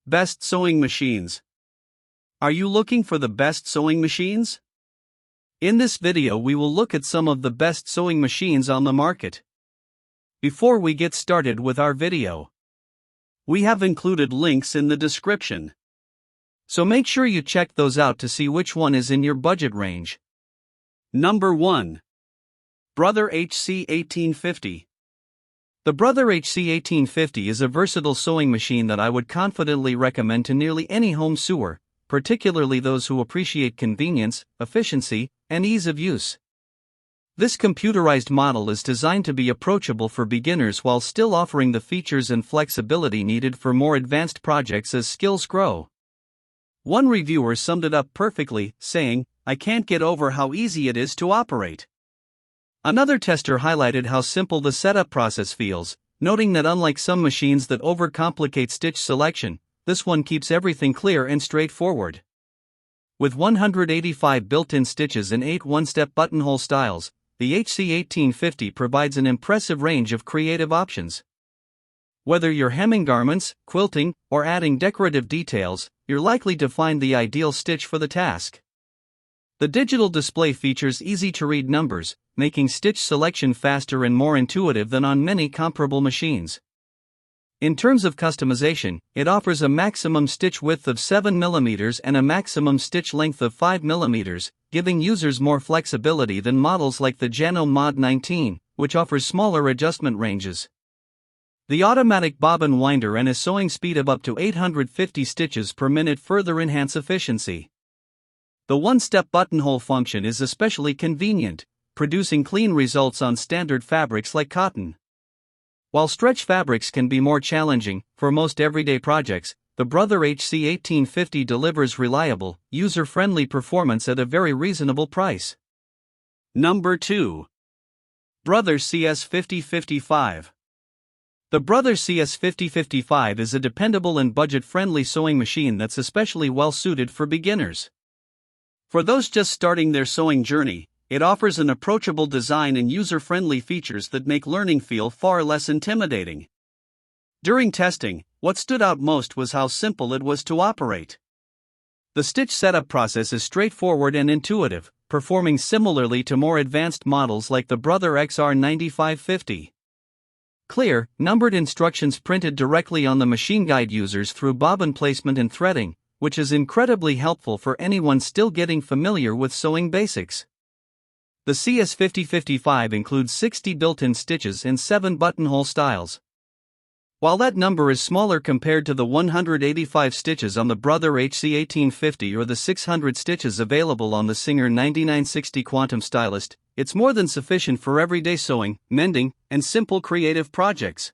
Best sewing machines. Are you looking for the best sewing machines? In this video we will look at some of the best sewing machines on the market. Before we get started with our video, we have included links in the description, so make sure you check those out to see which one is in your budget range. Number 1. Brother HC 1850. The Brother HC 1850 is a versatile sewing machine that I would confidently recommend to nearly any home sewer, particularly those who appreciate convenience, efficiency, and ease of use. This computerized model is designed to be approachable for beginners while still offering the features and flexibility needed for more advanced projects as skills grow. One reviewer summed it up perfectly, saying, "I can't get over how easy it is to operate." Another tester highlighted how simple the setup process feels, noting that unlike some machines that overcomplicate stitch selection, this one keeps everything clear and straightforward. With 185 built-in stitches and 8 one-step buttonhole styles, the HC 1850 provides an impressive range of creative options. Whether you're hemming garments, quilting, or adding decorative details, you're likely to find the ideal stitch for the task. The digital display features easy-to-read numbers, making stitch selection faster and more intuitive than on many comparable machines. In terms of customization, it offers a maximum stitch width of 7 mm and a maximum stitch length of 5 mm, giving users more flexibility than models like the Janome Mod 19, which offers smaller adjustment ranges. The automatic bobbin winder and a sewing speed of up to 850 stitches per minute further enhance efficiency. The one-step buttonhole function is especially convenient, producing clean results on standard fabrics like cotton. While stretch fabrics can be more challenging, for most everyday projects, the Brother HC 1850 delivers reliable, user-friendly performance at a very reasonable price. Number 2. Brother CS 5055. The Brother CS 5055 is a dependable and budget-friendly sewing machine that's especially well-suited for beginners. For those just starting their sewing journey, it offers an approachable design and user-friendly features that make learning feel far less intimidating. During testing, what stood out most was how simple it was to operate. The stitch setup process is straightforward and intuitive, performing similarly to more advanced models like the Brother XR 9550. Clear, numbered instructions printed directly on the machine guide users through bobbin placement and threading, which is incredibly helpful for anyone still getting familiar with sewing basics. The CS 5055 includes 60 built-in stitches and 7 buttonhole styles. While that number is smaller compared to the 185 stitches on the Brother HC 1850 or the 600 stitches available on the Singer 9960 Quantum Stylist, it's more than sufficient for everyday sewing, mending, and simple creative projects.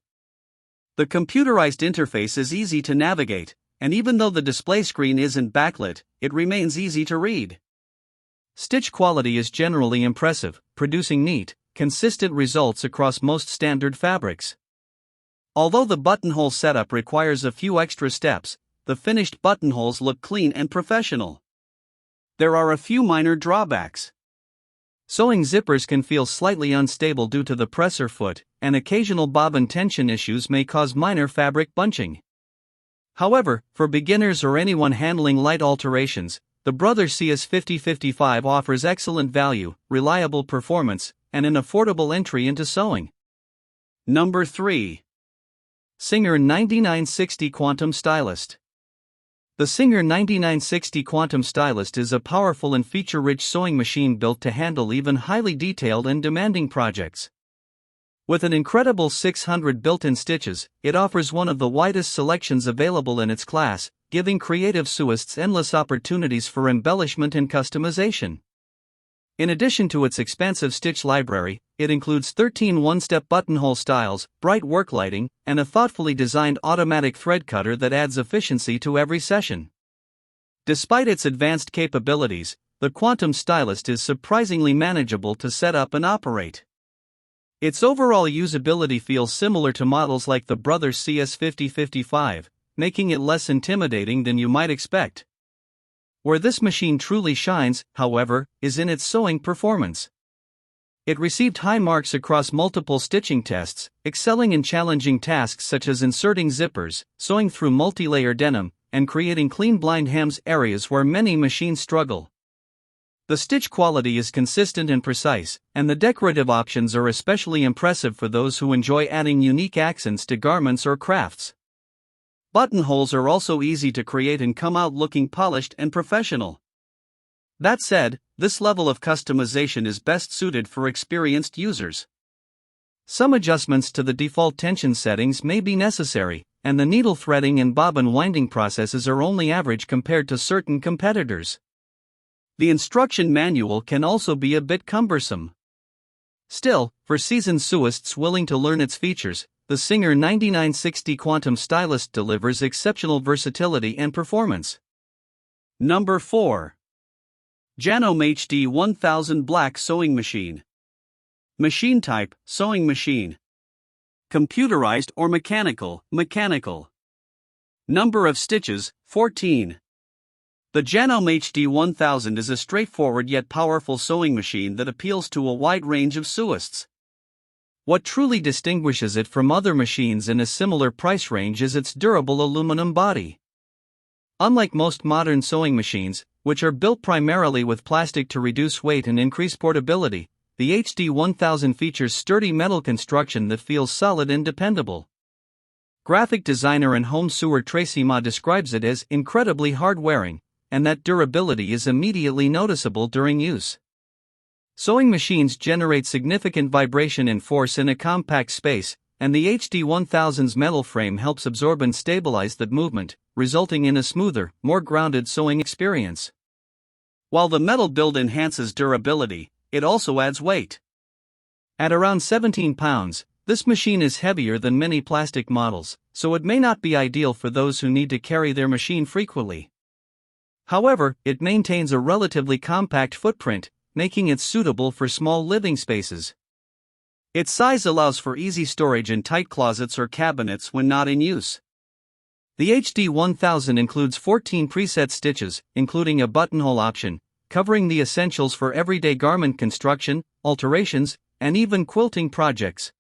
The computerized interface is easy to navigate, and even though the display screen isn't backlit, it remains easy to read. Stitch quality is generally impressive, producing neat, consistent results across most standard fabrics. Although the buttonhole setup requires a few extra steps, the finished buttonholes look clean and professional. There are a few minor drawbacks. Sewing zippers can feel slightly unstable due to the presser foot, and occasional bobbin tension issues may cause minor fabric bunching. However, for beginners or anyone handling light alterations, the Brother CS 5055 offers excellent value, reliable performance, and an affordable entry into sewing. Number 3. Singer 9960 Quantum Stylist. The Singer 9960 Quantum Stylist is a powerful and feature-rich sewing machine built to handle even highly detailed and demanding projects. With an incredible 600 built-in stitches, it offers one of the widest selections available in its class, giving creative sewists endless opportunities for embellishment and customization. In addition to its expansive stitch library, it includes 13 one-step buttonhole styles, bright work lighting, and a thoughtfully designed automatic thread cutter that adds efficiency to every session. Despite its advanced capabilities, the Quantum Stylist is surprisingly manageable to set up and operate. Its overall usability feels similar to models like the Brother CS 5055, making it less intimidating than you might expect. Where this machine truly shines, however, is in its sewing performance. It received high marks across multiple stitching tests, excelling in challenging tasks such as inserting zippers, sewing through multi-layer denim, and creating clean blind hems areas where many machines struggle. The stitch quality is consistent and precise, and the decorative options are especially impressive for those who enjoy adding unique accents to garments or crafts. Buttonholes are also easy to create and come out looking polished and professional. That said, this level of customization is best suited for experienced users. Some adjustments to the default tension settings may be necessary, and the needle threading and bobbin winding processes are only average compared to certain competitors. The instruction manual can also be a bit cumbersome. Still, for seasoned sewists willing to learn its features, the Singer 9960 Quantum Stylist delivers exceptional versatility and performance. Number 4. Janome HD 1000 Black Sewing Machine. Machine type: sewing machine. Computerized or mechanical? Mechanical. Number of stitches: 14. The Janome HD 1000 is a straightforward yet powerful sewing machine that appeals to a wide range of sewists. What truly distinguishes it from other machines in a similar price range is its durable aluminum body. Unlike most modern sewing machines, which are built primarily with plastic to reduce weight and increase portability, the HD 1000 features sturdy metal construction that feels solid and dependable. Graphic designer and home sewer Tracy Ma describes it as incredibly hard-wearing, and that durability is immediately noticeable during use. Sewing machines generate significant vibration and force in a compact space, and the HD 1000's metal frame helps absorb and stabilize that movement, resulting in a smoother, more grounded sewing experience. While the metal build enhances durability, it also adds weight. At around 17 pounds, this machine is heavier than many plastic models, so it may not be ideal for those who need to carry their machine frequently. However, it maintains a relatively compact footprint, making it suitable for small living spaces. Its size allows for easy storage in tight closets or cabinets when not in use. The HD 1000 includes 14 preset stitches, including a buttonhole option, covering the essentials for everyday garment construction, alterations, and even quilting projects.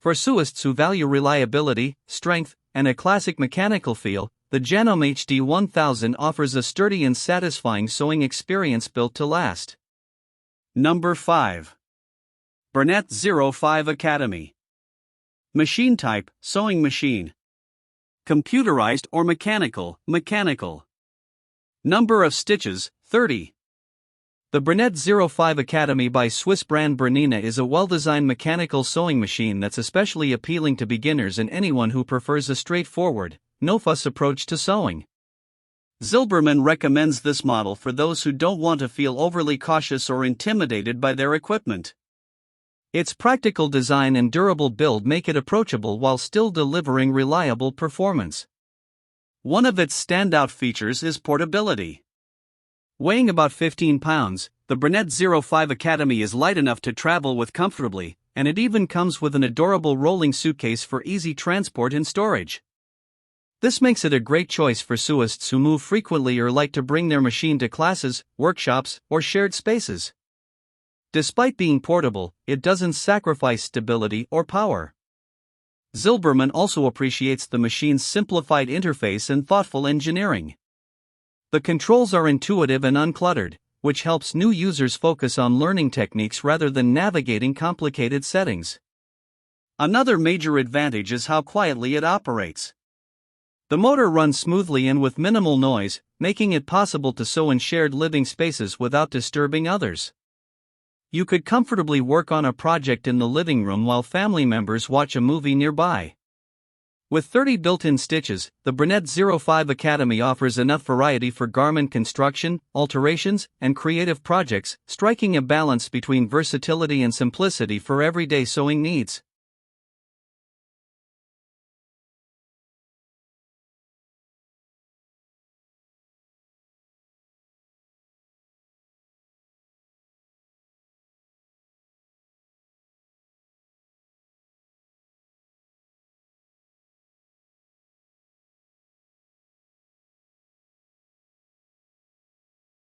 For sewists who value reliability, strength, and a classic mechanical feel, the Janome HD 1000 offers a sturdy and satisfying sewing experience built to last. Number 5. Bernette 05 Academy. Machine type: sewing machine. Computerized or mechanical? Mechanical. Number of stitches: 30. The Bernette 05 Academy by Swiss brand Bernette is a well-designed mechanical sewing machine that's especially appealing to beginners and anyone who prefers a straightforward, no-fuss approach to sewing. Zilberman recommends this model for those who don't want to feel overly cautious or intimidated by their equipment. Its practical design and durable build make it approachable while still delivering reliable performance. One of its standout features is portability. Weighing about 15 pounds, the Bernette 05 Academy is light enough to travel with comfortably, and it even comes with an adorable rolling suitcase for easy transport and storage. This makes it a great choice for sewists who move frequently or like to bring their machine to classes, workshops, or shared spaces. Despite being portable, it doesn't sacrifice stability or power. Zilberman also appreciates the machine's simplified interface and thoughtful engineering. The controls are intuitive and uncluttered, which helps new users focus on learning techniques rather than navigating complicated settings. Another major advantage is how quietly it operates. The motor runs smoothly and with minimal noise, making it possible to sew in shared living spaces without disturbing others. You could comfortably work on a project in the living room while family members watch a movie nearby. With 30 built-in stitches, the Bernette 05 Academy offers enough variety for garment construction, alterations, and creative projects, striking a balance between versatility and simplicity for everyday sewing needs.